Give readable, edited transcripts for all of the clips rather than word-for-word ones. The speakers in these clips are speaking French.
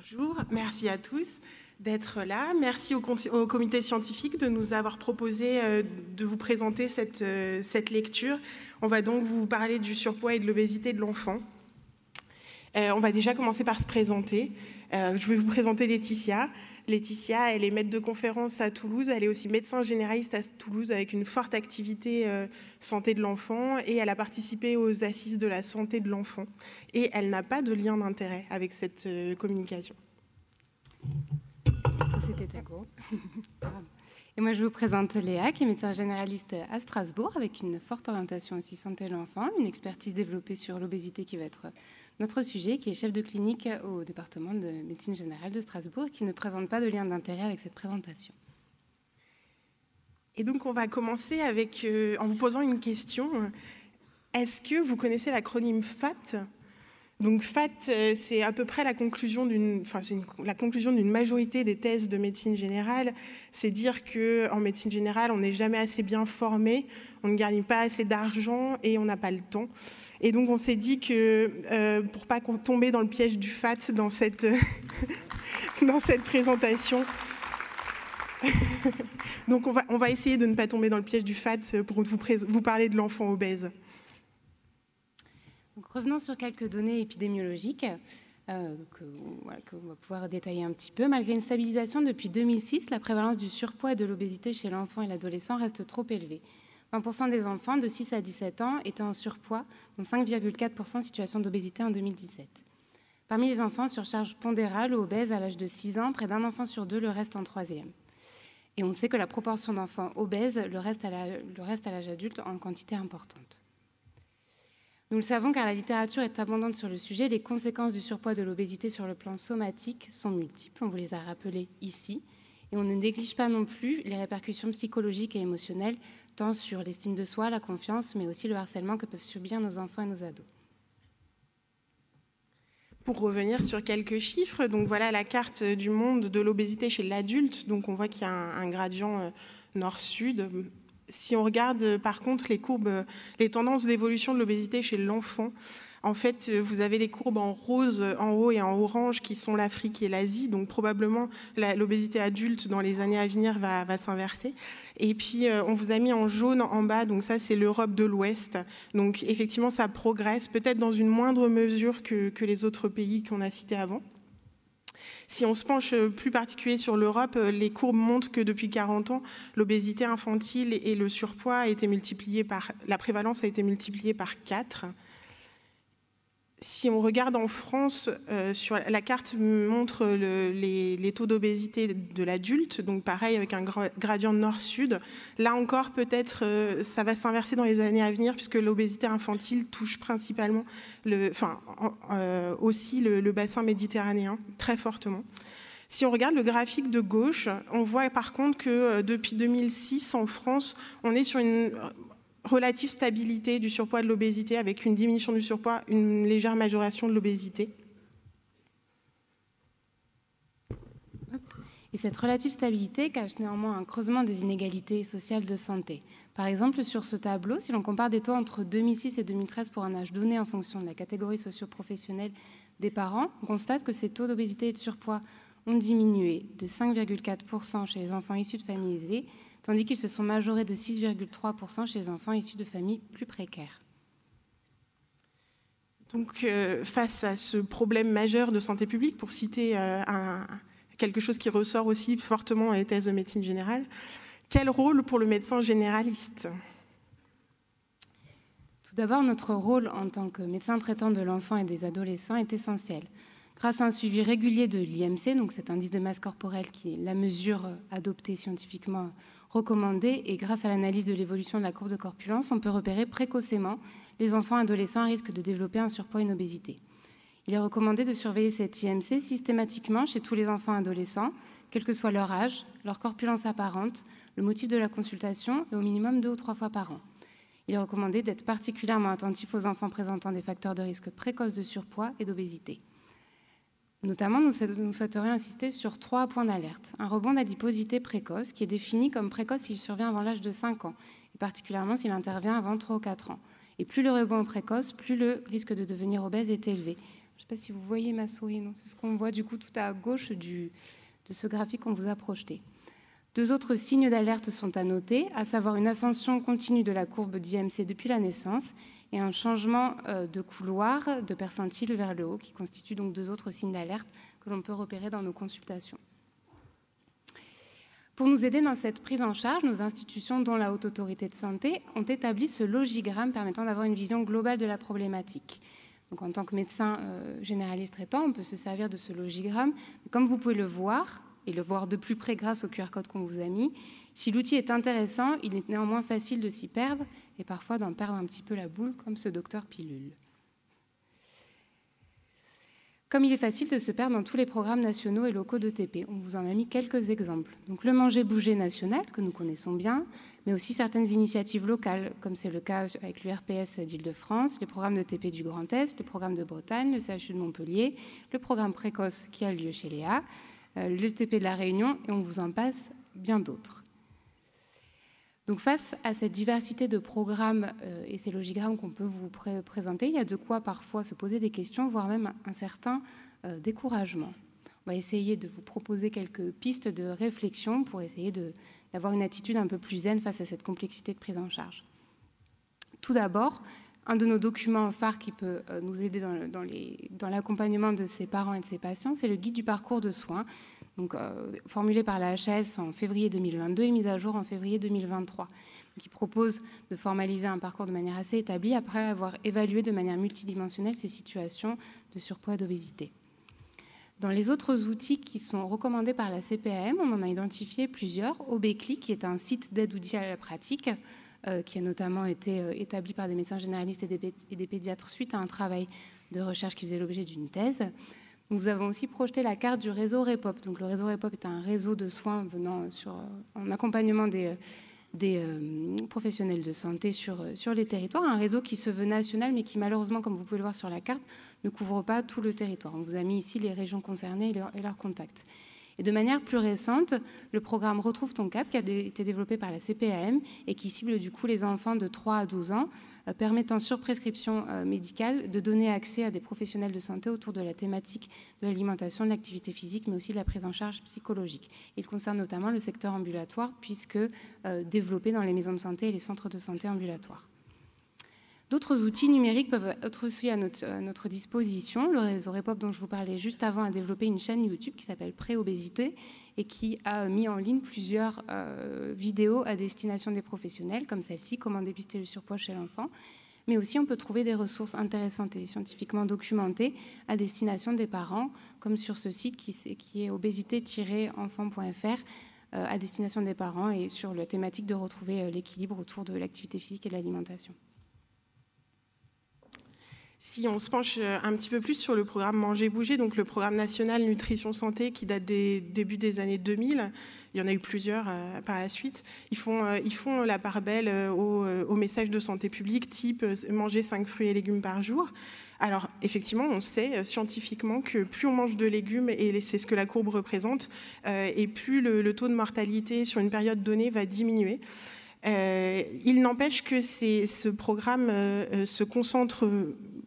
Bonjour, merci à tous d'être là. Merci au comité scientifique de nous avoir proposé de vous présenter cette lecture. On va donc vous parler du surpoids et de l'obésité de l'enfant. On va déjà commencer par se présenter. Je vais vous présenter Laetitia. Laetitia, elle est maître de conférence à Toulouse. Elle est aussi médecin généraliste à Toulouse avec une forte activité santé de l'enfant et elle a participé aux assises de la santé de l'enfant. Et elle n'a pas de lien d'intérêt avec cette communication. Ça, c'était ta go. Et moi, je vous présente Léa, qui est médecin généraliste à Strasbourg, avec une forte orientation aussi santé de l'enfant, une expertise développée sur l'obésité qui va être notre sujet, qui est chef de clinique au département de médecine générale de Strasbourg, qui ne présente pas de lien d'intérêt avec cette présentation. Et donc, on va commencer avec, en vous posant une question. Est-ce que vous connaissez l'acronyme FAT ? Donc FAT, c'est à peu près la conclusion d'une majorité des thèses de médecine générale. C'est dire qu'en médecine générale, on n'est jamais assez bien formé, on ne gagne pas assez d'argent et on n'a pas le temps. Et donc on s'est dit que pour pas tomber dans le piège du FAT dans cette, dans cette présentation, donc on va essayer de ne pas tomber dans le piège du FAT pour vous parler de l'enfant obèse. Donc, revenons sur quelques données épidémiologiques qu'on va pouvoir détailler un petit peu. Malgré une stabilisation depuis 2006, la prévalence du surpoids et de l'obésité chez l'enfant et l'adolescent reste trop élevée. 20% des enfants de 6 à 17 ans étaient en surpoids, dont 5,4% en situation d'obésité en 2017. Parmi les enfants sur charge pondérale ou obèses à l'âge de 6 ans, près d'un enfant sur deux le reste en troisième. Et on sait que la proportion d'enfants obèses le reste à l'âge adulte en quantité importante. Nous le savons car la littérature est abondante sur le sujet, les conséquences du surpoids et de l'obésité sur le plan somatique sont multiples, on vous les a rappelées ici, et on ne néglige pas non plus les répercussions psychologiques et émotionnelles, tant sur l'estime de soi, la confiance, mais aussi le harcèlement que peuvent subir nos enfants et nos ados. Pour revenir sur quelques chiffres, donc voilà la carte du monde de l'obésité chez l'adulte, donc on voit qu'il y a un gradient nord-sud. Si on regarde par contre les courbes, les tendances d'évolution de l'obésité chez l'enfant, en fait, vous avez les courbes en rose en haut et en orange qui sont l'Afrique et l'Asie. Donc probablement l'obésité adulte dans les années à venir va s'inverser. Et puis on vous a mis en jaune en bas, donc ça c'est l'Europe de l'Ouest. Donc effectivement ça progresse, peut-être dans une moindre mesure que les autres pays qu'on a cités avant. Si on se penche plus particulier sur l'Europe, les courbes montrent que depuis 40 ans, l'obésité infantile et le surpoids a été multiplié par, la prévalence a été multipliée par 4. Si on regarde en France, sur la carte montre les taux d'obésité de l'adulte, donc pareil avec un gradient nord-sud. Là encore, peut-être, ça va s'inverser dans les années à venir puisque l'obésité infantile touche principalement, aussi le bassin méditerranéen très fortement. Si on regarde le graphique de gauche, on voit par contre que depuis 2006 en France, on est sur une relative stabilité du surpoids et de l'obésité avec une diminution du surpoids, une légère majoration de l'obésité. Et cette relative stabilité cache néanmoins un creusement des inégalités sociales de santé. Par exemple, sur ce tableau, si l'on compare des taux entre 2006 et 2013 pour un âge donné en fonction de la catégorie socio-professionnelle des parents, on constate que ces taux d'obésité et de surpoids ont diminué de 5,4% chez les enfants issus de familles aisées, tandis qu'ils se sont majorés de 6,3% chez les enfants issus de familles plus précaires. Donc, face à ce problème majeur de santé publique, pour citer quelque chose qui ressort aussi fortement dans les thèses de médecine générale, quel rôle pour le médecin généraliste ? Tout d'abord, notre rôle en tant que médecin traitant de l'enfant et des adolescents est essentiel. Grâce à un suivi régulier de l'IMC, donc cet indice de masse corporelle qui est la mesure adoptée scientifiquement recommandée, et grâce à l'analyse de l'évolution de la courbe de corpulence, on peut repérer précocement les enfants et adolescents à risque de développer un surpoids et une obésité. Il est recommandé de surveiller cet IMC systématiquement chez tous les enfants et adolescents, quel que soit leur âge, leur corpulence apparente, le motif de la consultation, et au minimum 2 ou 3 fois par an. Il est recommandé d'être particulièrement attentif aux enfants présentant des facteurs de risque précoces de surpoids et d'obésité. Notamment, nous souhaiterions insister sur 3 points d'alerte. Un rebond d'adiposité précoce, qui est défini comme précoce s'il survient avant l'âge de 5 ans, et particulièrement s'il intervient avant 3 ou 4 ans. Et plus le rebond est précoce, plus le risque de devenir obèse est élevé. Je ne sais pas si vous voyez ma souris, non, c'est ce qu'on voit du coup tout à gauche de ce graphique qu'on vous a projeté. 2 autres signes d'alerte sont à noter, à savoir une ascension continue de la courbe d'IMC depuis la naissance et un changement de couloir de percentile vers le haut, qui constituent donc 2 autres signes d'alerte que l'on peut repérer dans nos consultations. Pour nous aider dans cette prise en charge, nos institutions, dont la Haute Autorité de Santé, ont établi ce logigramme permettant d'avoir une vision globale de la problématique. Donc, en tant que médecin généraliste traitant, on peut se servir de ce logigramme. Comme vous pouvez le voir, et le voir de plus près grâce au QR code qu'on vous a mis, si l'outil est intéressant, il est néanmoins facile de s'y perdre et parfois d'en perdre un petit peu la boule, comme ce docteur Pilule. Comme il est facile de se perdre dans tous les programmes nationaux et locaux d'ETP, on vous en a mis quelques exemples. Donc le Manger-Bouger national, que nous connaissons bien, mais aussi certaines initiatives locales, comme c'est le cas avec l'URPS d'Île-de-France, les programmes d'ETP du Grand Est, le programme de Bretagne, le CHU de Montpellier, le programme précoce qui a lieu chez Léa, l'ETP de la Réunion, et on vous en passe bien d'autres. Donc face à cette diversité de programmes et ces logigrammes qu'on peut vous présenter, il y a de quoi parfois se poser des questions, voire même un certain découragement. On va essayer de vous proposer quelques pistes de réflexion pour essayer d'avoir une attitude un peu plus zen face à cette complexité de prise en charge. Tout d'abord, un de nos documents phares qui peut nous aider dans l'accompagnement de ces parents et de ces patients, c'est le guide du parcours de soins, donc, formulé par la HAS en février 2022 et mis à jour en février 2023, qui propose de formaliser un parcours de manière assez établie après avoir évalué de manière multidimensionnelle ces situations de surpoids et d'obésité. Dans les autres outils qui sont recommandés par la CPAM, on en a identifié plusieurs. OBCLI, qui est un site d'aide outils à la pratique, qui a notamment été établi par des médecins généralistes et des pédiatres suite à un travail de recherche qui faisait l'objet d'une thèse. Nous avons aussi projeté la carte du réseau REPOP. Donc, le réseau REPOP est un réseau de soins venant en accompagnement des professionnels de santé sur les territoires, un réseau qui se veut national, mais qui malheureusement, comme vous pouvez le voir sur la carte, ne couvre pas tout le territoire. On vous a mis ici les régions concernées et leurs contacts. Et de manière plus récente, le programme Retrouve ton cap, qui a été développé par la CPAM et qui cible du coup les enfants de 3 à 12 ans, permettant sur prescription médicale de donner accès à des professionnels de santé autour de la thématique de l'alimentation, de l'activité physique, mais aussi de la prise en charge psychologique. Il concerne notamment le secteur ambulatoire, puisque développé dans les maisons de santé et les centres de santé ambulatoires. D'autres outils numériques peuvent être aussi à notre disposition. Le réseau REPOP dont je vous parlais juste avant a développé une chaîne YouTube qui s'appelle Pré-Obésité et qui a mis en ligne plusieurs vidéos à destination des professionnels, comme celle-ci, Comment dépister le surpoids chez l'enfant. Mais aussi, on peut trouver des ressources intéressantes et scientifiquement documentées à destination des parents, comme sur ce site qui est obésité-enfant.fr, à destination des parents et sur la thématique de retrouver l'équilibre autour de l'activité physique et de l'alimentation. Si on se penche un petit peu plus sur le programme Manger-Bouger, donc le programme national Nutrition Santé qui date des débuts des années 2000, il y en a eu plusieurs par la suite, ils font la part belle aux messages de santé publique type manger 5 fruits et légumes par jour. Alors effectivement, on sait scientifiquement que plus on mange de légumes, et c'est ce que la courbe représente, et plus le taux de mortalité sur une période donnée va diminuer. Il n'empêche que ce programme se concentre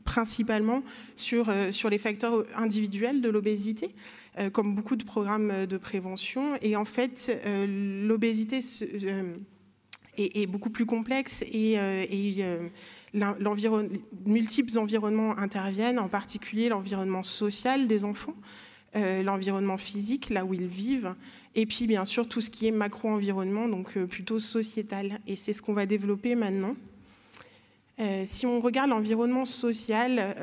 principalement sur les facteurs individuels de l'obésité, comme beaucoup de programmes de prévention. Et en fait, l'obésité est beaucoup plus complexe et multiples environnements interviennent, en particulier l'environnement social des enfants, l'environnement physique, là où ils vivent, et puis bien sûr tout ce qui est macro-environnement, donc plutôt sociétal. Et c'est ce qu'on va développer maintenant. Si on regarde l'environnement social,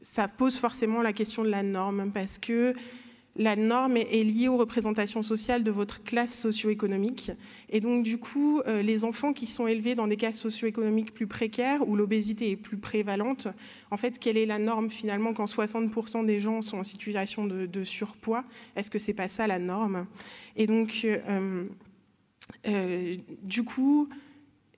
ça pose forcément la question de la norme, parce que la norme est liée aux représentations sociales de votre classe socio-économique. Et donc, du coup, les enfants qui sont élevés dans des classes socio-économiques plus précaires, où l'obésité est plus prévalente, en fait, quelle est la norme finalement quand 60% des gens sont en situation de surpoids? Est-ce que c'est pas ça la norme? Et donc, du coup,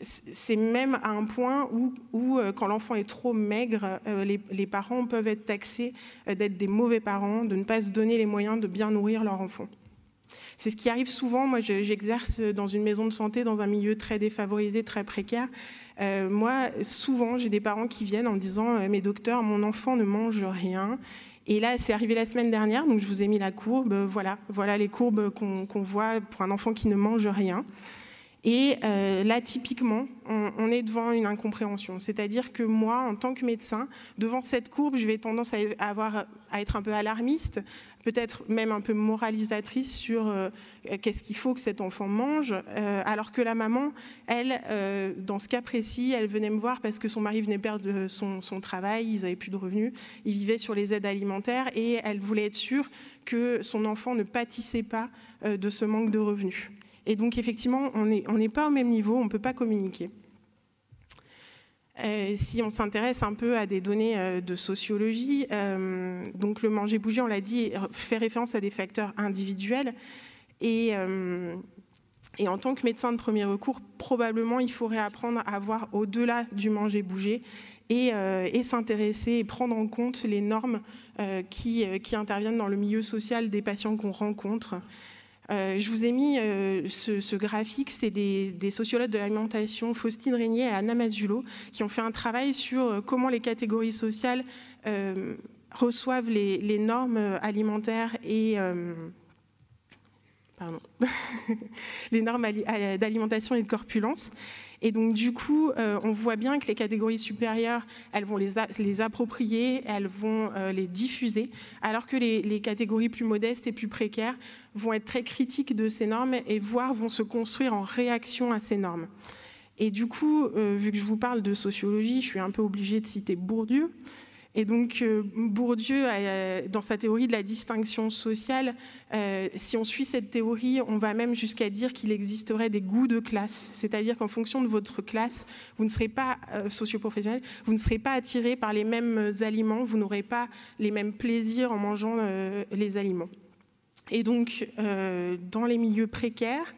c'est même à un point où quand l'enfant est trop maigre, les parents peuvent être taxés d'être des mauvais parents, de ne pas se donner les moyens de bien nourrir leur enfant. C'est ce qui arrive souvent. Moi, j'exerce dans une maison de santé, dans un milieu très défavorisé, très précaire. Moi, souvent, j'ai des parents qui viennent en me disant « Mais docteur, mon enfant ne mange rien ». Et là, c'est arrivé la semaine dernière, donc je vous ai mis la courbe. Voilà les courbes qu'on voit pour un enfant qui ne mange rien. Et là, typiquement, on est devant une incompréhension. C'est-à-dire que moi, en tant que médecin, devant cette courbe, je vais tendance à être un peu alarmiste, peut-être même un peu moralisatrice sur qu'est-ce qu'il faut que cet enfant mange, alors que la maman, elle, dans ce cas précis, elle venait me voir parce que son mari venait perdre son travail, ils n'avaient plus de revenus, ils vivaient sur les aides alimentaires et elle voulait être sûre que son enfant ne pâtissait pas de ce manque de revenus. Et donc, effectivement, on n'est pas au même niveau, on ne peut pas communiquer. Si on s'intéresse un peu à des données de sociologie, donc le manger-bouger, on l'a dit, fait référence à des facteurs individuels. Et en tant que médecin de premier recours, probablement, il faudrait apprendre à voir au-delà du manger-bouger et s'intéresser et prendre en compte les normes qui interviennent dans le milieu social des patients qu'on rencontre. Je vous ai mis ce graphique, c'est des sociologues de l'alimentation, Faustine Régnier et Anna Mazzullo, qui ont fait un travail sur comment les catégories sociales reçoivent les normes alimentaires et les normes d'alimentation et de corpulence. Et donc, du coup, on voit bien que les catégories supérieures, elles vont les approprier, elles vont les diffuser, alors que les catégories plus modestes et plus précaires vont être très critiques de ces normes et voire vont se construire en réaction à ces normes. Et du coup, vu que je vous parle de sociologie, je suis un peu obligée de citer Bourdieu. Et donc, Bourdieu, dans sa théorie de la distinction sociale, si on suit cette théorie, on va même jusqu'à dire qu'il existerait des goûts de classe. C'est-à-dire qu'en fonction de votre classe, vous ne serez pas socio-professionnel, vous ne serez pas attiré par les mêmes aliments, vous n'aurez pas les mêmes plaisirs en mangeant les aliments. Et donc, dans les milieux précaires,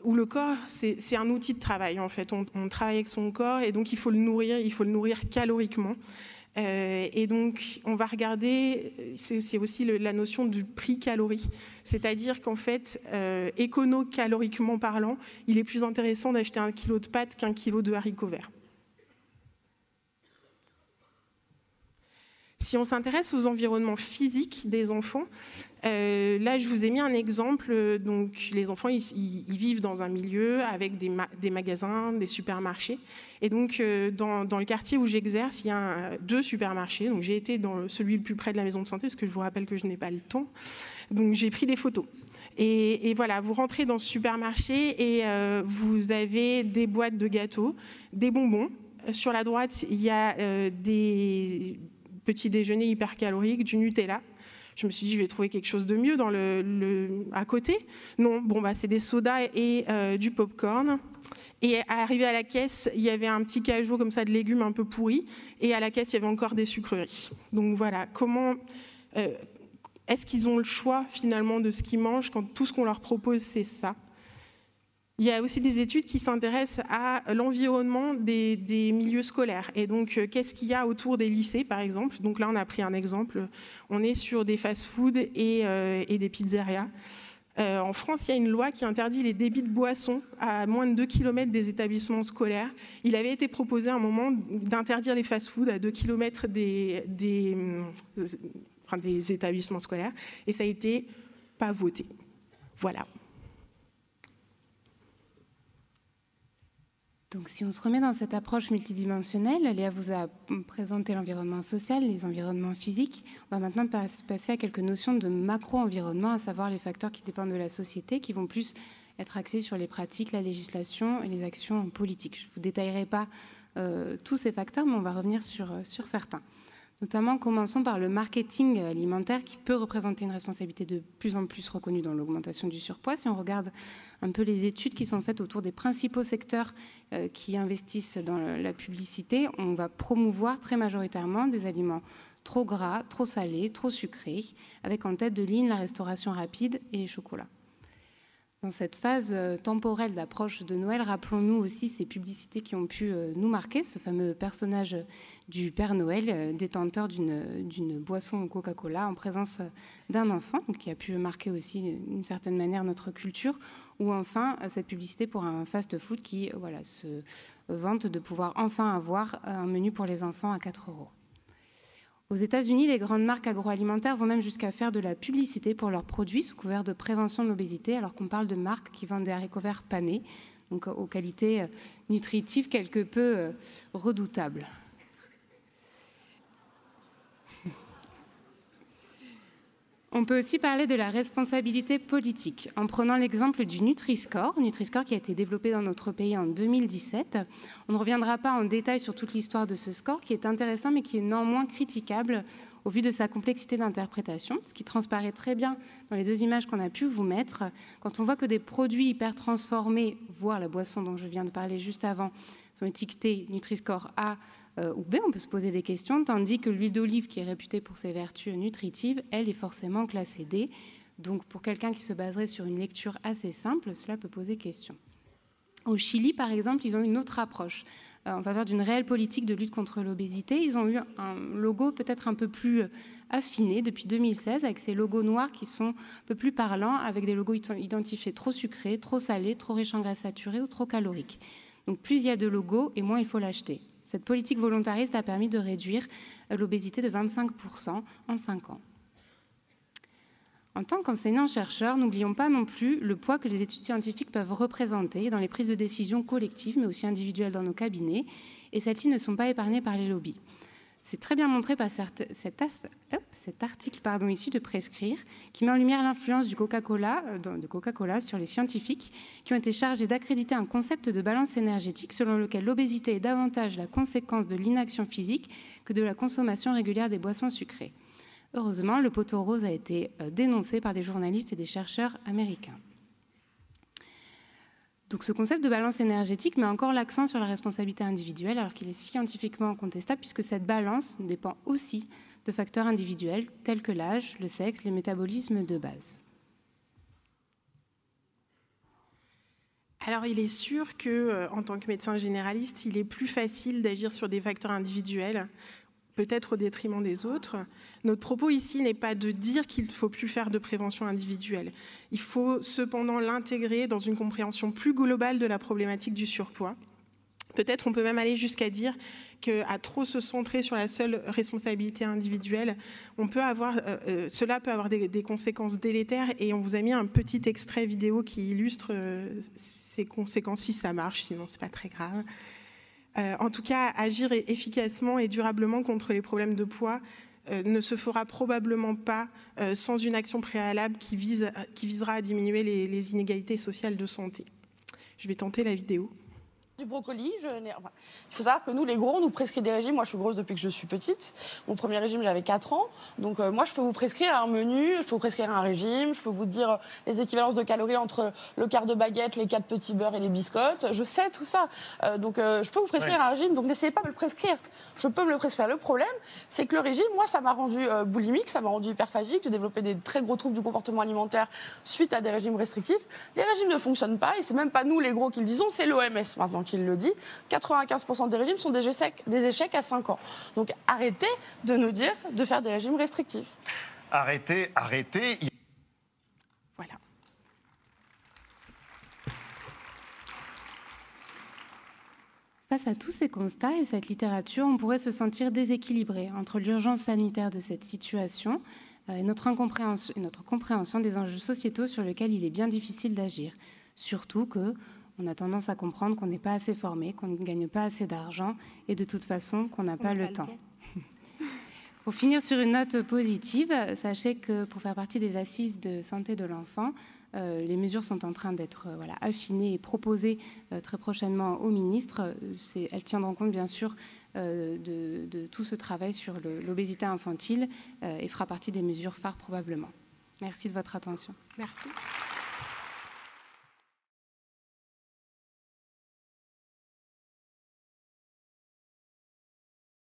où le corps, c'est un outil de travail, en fait. On travaille avec son corps et donc il faut le nourrir caloriquement. Et donc, on va regarder, c'est aussi la notion du prix calorie. C'est-à-dire qu'en fait, écono-caloriquement parlant, il est plus intéressant d'acheter 1 kilo de pâtes qu'1 kilo de haricots verts. Si on s'intéresse aux environnements physiques des enfants, là, je vous ai mis un exemple. Donc, les enfants, ils vivent dans un milieu avec des magasins, des supermarchés. Et donc, dans le quartier où j'exerce, il y a 2 supermarchés. Donc, j'ai été dans celui le plus près de la maison de santé, parce que je vous rappelle que je n'ai pas le temps. Donc, j'ai pris des photos. Et voilà, vous rentrez dans ce supermarché et vous avez des boîtes de gâteaux, des bonbons. Sur la droite, il y a des petits déjeuners hypercaloriques, du Nutella. Je me suis dit, je vais trouver quelque chose de mieux à côté. Non, c'est des sodas et du popcorn. Et arrivé à la caisse, il y avait un petit cajot comme ça de légumes un peu pourris. Et à la caisse, il y avait encore des sucreries. Donc voilà, comment est-ce qu'ils ont le choix finalement de ce qu'ils mangent quand tout ce qu'on leur propose, c'est ça? Il y a aussi des études qui s'intéressent à l'environnement des milieux scolaires. Et donc, qu'est-ce qu'il y a autour des lycées, par exemple? Donc là, on a pris un exemple. On est sur des fast-foods et des pizzerias. En France, il y a une loi qui interdit les débits de boissons à moins de 2 km des établissements scolaires. Il avait été proposé à un moment d'interdire les fast-foods à 2 km des établissements scolaires. Et ça a été pas voté. Voilà. Donc, si on se remet dans cette approche multidimensionnelle, Léa vous a présenté l'environnement social, les environnements physiques. On va maintenant passer à quelques notions de macro-environnement, à savoir les facteurs qui dépendent de la société, qui vont plus être axés sur les pratiques, la législation et les actions politiques. Je ne vous détaillerai pas tous ces facteurs, mais on va revenir sur certains. Notamment, commençons par le marketing alimentaire qui peut représenter une responsabilité de plus en plus reconnue dans l'augmentation du surpoids. Si on regarde un peu les études qui sont faites autour des principaux secteurs qui investissent dans la publicité, on va promouvoir très majoritairement des aliments trop gras, trop salés, trop sucrés, avec en tête de ligne la restauration rapide et les chocolats. Dans cette phase temporelle d'approche de Noël, rappelons-nous aussi ces publicités qui ont pu nous marquer, ce fameux personnage du Père Noël, détenteur d'une boisson Coca-Cola en présence d'un enfant, qui a pu marquer aussi d'une certaine manière notre culture, ou enfin cette publicité pour un fast-food qui se vante de pouvoir enfin avoir un menu pour les enfants à 4 €. Aux États-Unis, les grandes marques agroalimentaires vont même jusqu'à faire de la publicité pour leurs produits sous couvert de prévention de l'obésité, alors qu'on parle de marques qui vendent des haricots verts panés, donc aux qualités nutritives quelque peu redoutables. On peut aussi parler de la responsabilité politique en prenant l'exemple du Nutri-Score qui a été développé dans notre pays en 2017. On ne reviendra pas en détail sur toute l'histoire de ce score qui est intéressant mais qui est néanmoins critiquable au vu de sa complexité d'interprétation, ce qui transparaît très bien dans les 2 images qu'on a pu vous mettre. Quand on voit que des produits hyper transformés, voire la boisson dont je viens de parler juste avant, sont étiquetés Nutri-Score A ou B, on peut se poser des questions, tandis que l'huile d'olive, qui est réputée pour ses vertus nutritives, elle est forcément classée D. Donc pour quelqu'un qui se baserait sur une lecture assez simple, cela peut poser question. Au Chili, par exemple, ils ont une autre approche en faveur d'une réelle politique de lutte contre l'obésité. Ils ont eu un logo peut-être un peu plus affiné depuis 2016, avec ces logos noirs qui sont un peu plus parlants, avec des logos identifiés trop sucrés, trop salés, trop riches en gras saturés ou trop caloriques. Donc plus il y a de logos, et moins il faut l'acheter. Cette politique volontariste a permis de réduire l'obésité de 25% en 5 ans. En tant qu'enseignants-chercheurs, n'oublions pas non plus le poids que les études scientifiques peuvent représenter dans les prises de décision collectives, mais aussi individuelles dans nos cabinets, et celles-ci ne sont pas épargnées par les lobbies. C'est très bien montré par cet article issu de Prescrire, qui met en lumière l'influence de Coca-Cola sur les scientifiques qui ont été chargés d'accréditer un concept de balance énergétique selon lequel l'obésité est davantage la conséquence de l'inaction physique que de la consommation régulière des boissons sucrées. Heureusement, le poteau rose a été dénoncé par des journalistes et des chercheurs américains. Donc ce concept de balance énergétique met encore l'accent sur la responsabilité individuelle alors qu'il est scientifiquement contestable puisque cette balance dépend aussi de facteurs individuels tels que l'âge, le sexe, les métabolismes de base. Alors il est sûr qu'en tant que médecin généraliste, il est plus facile d'agir sur des facteurs individuels, peut-être au détriment des autres. Notre propos ici n'est pas de dire qu'il ne faut plus faire de prévention individuelle. Il faut cependant l'intégrer dans une compréhension plus globale de la problématique du surpoids. Peut-être on peut même aller jusqu'à dire qu'à trop se centrer sur la seule responsabilité individuelle, cela peut avoir des conséquences délétères, et on vous a mis un petit extrait vidéo qui illustre ces conséquences si ça marche, sinon c'est pas très grave. En tout cas, agir efficacement et durablement contre les problèmes de poids ne se fera probablement pas sans une action préalable qui visera à diminuer les inégalités sociales de santé. Je vais tenter la vidéo. Du brocoli, il faut savoir que nous, les gros, on nous prescrit des régimes. Moi, je suis grosse depuis que je suis petite. Mon premier régime, j'avais 4 ans. Donc, moi, je peux vous prescrire un menu, je peux vous prescrire un régime, je peux vous dire les équivalences de calories entre le quart de baguette, les 4 petits beurres et les biscottes. Je sais tout ça. Donc, je peux vous prescrire un régime. Donc, n'essayez pas de me le prescrire. Je peux me le prescrire. Le problème, c'est que le régime, moi, ça m'a rendu boulimique, ça m'a rendu hyperphagique. J'ai développé des très gros troubles du comportement alimentaire suite à des régimes restrictifs. Les régimes ne fonctionnent pas, et c'est même pas nous, les gros, qui le disons, c'est l'OMS maintenant qui le dit. 95% des régimes sont des échecs à 5 ans. Donc arrêtez de nous dire de faire des régimes restrictifs. Arrêtez. Voilà. Face à tous ces constats et cette littérature, on pourrait se sentir déséquilibré entre l'urgence sanitaire de cette situation et notre compréhension des enjeux sociétaux sur lesquels il est bien difficile d'agir. Surtout qu'on a tendance à comprendre qu'on n'est pas assez formé, qu'on ne gagne pas assez d'argent et de toute façon qu'on n'a pas le temps. Pour finir sur une note positive, sachez que pour faire partie des assises de santé de l'enfant, les mesures sont en train d'être affinées et proposées très prochainement au ministre. Elles tiendront compte bien sûr de tout ce travail sur l'obésité infantile et fera partie des mesures phares probablement. Merci de votre attention. Merci.